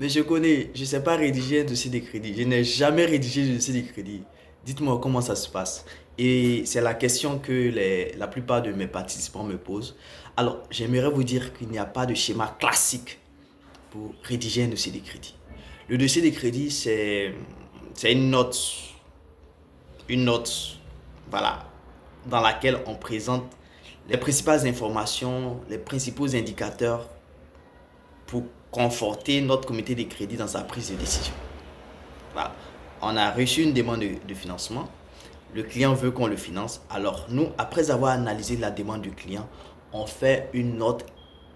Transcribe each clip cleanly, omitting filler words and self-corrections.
Mais je connais, je ne sais pas rédiger un dossier de crédit. Je n'ai jamais rédigé de dossier de crédit. Dites-moi comment ça se passe. Et c'est la question que la plupart de mes participants me posent. Alors, j'aimerais vous dire qu'il n'y a pas de schéma classique pour rédiger un dossier de crédit. Le dossier de crédit, c'est une note, voilà, dans laquelle on présente les principales informations, les principaux indicateurs pour conforter notre comité de crédit dans sa prise de décision. Voilà. On a reçu une demande de financement. Le client veut qu'on le finance. Alors nous, après avoir analysé la demande du client, on fait une note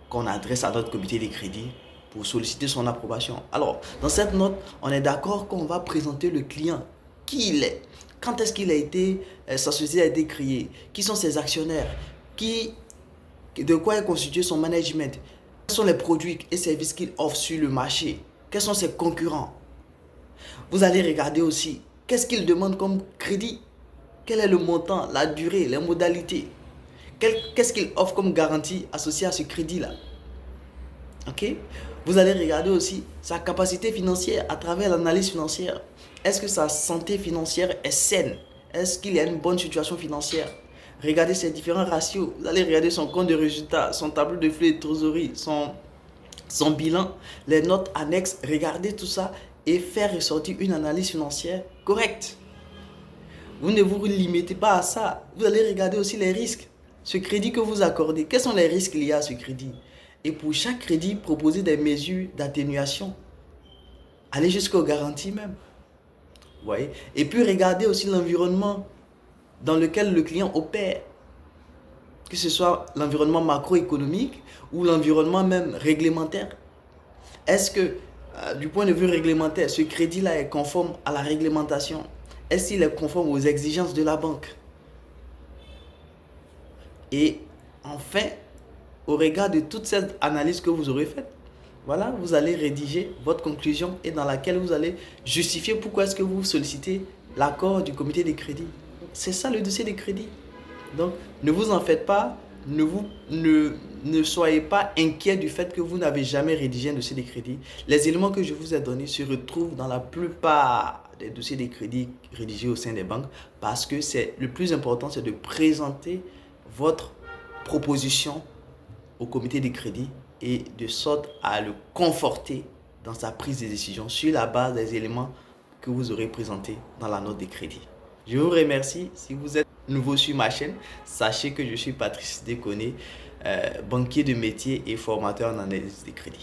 qu'on adresse à notre comité de crédit pour solliciter son approbation. Alors, dans cette note, on est d'accord qu'on va présenter le client, qui il est, quand est-ce qu'il a été, sa société a été créée, qui sont ses actionnaires, de quoi est constitué son management, quels sont les produits et services qu'il offre sur le marché, quels sont ses concurrents. Vous allez regarder aussi qu'est-ce qu'il demande comme crédit, quel est le montant, la durée, les modalités, qu'est-ce qu'il offre comme garantie associée à ce crédit-là. Ok? Vous allez regarder aussi sa capacité financière à travers l'analyse financière. Est-ce que sa santé financière est saine? Est-ce qu'il y a une bonne situation financière? Regardez ses différents ratios. Vous allez regarder son compte de résultat, son tableau de flux de trésorerie, son bilan, les notes annexes. Regardez tout ça et faire ressortir une analyse financière correcte. Vous ne vous limitez pas à ça. Vous allez regarder aussi les risques. Ce crédit que vous accordez, quels sont les risques liés à ce crédit? Et pour chaque crédit, proposer des mesures d'atténuation. Aller jusqu'aux garanties même. Vous voyez? Et puis regardez aussi l'environnement dans lequel le client opère. Que ce soit l'environnement macroéconomique ou l'environnement même réglementaire. Est-ce que, du point de vue réglementaire, ce crédit-là est conforme à la réglementation? Est-ce qu'il est conforme aux exigences de la banque? Et enfin, au regard de toute cette analyse que vous aurez faite, voilà, vous allez rédiger votre conclusion et dans laquelle vous allez justifier pourquoi est-ce que vous sollicitez l'accord du comité de crédit. C'est ça le dossier de crédit. Donc, ne vous en faites pas, ne soyez pas inquiet du fait que vous n'avez jamais rédigé un dossier de crédit. Les éléments que je vous ai donnés se retrouvent dans la plupart des dossiers de crédit rédigés au sein des banques parce que le plus important, c'est de présenter votre proposition au comité de crédit et de sorte à le conforter dans sa prise de décision sur la base des éléments que vous aurez présentés dans la note de crédit. Je vous remercie. Si vous êtes nouveau sur ma chaîne, sachez que je suis Patrice Déconné, banquier de métier et formateur en analyse de crédit.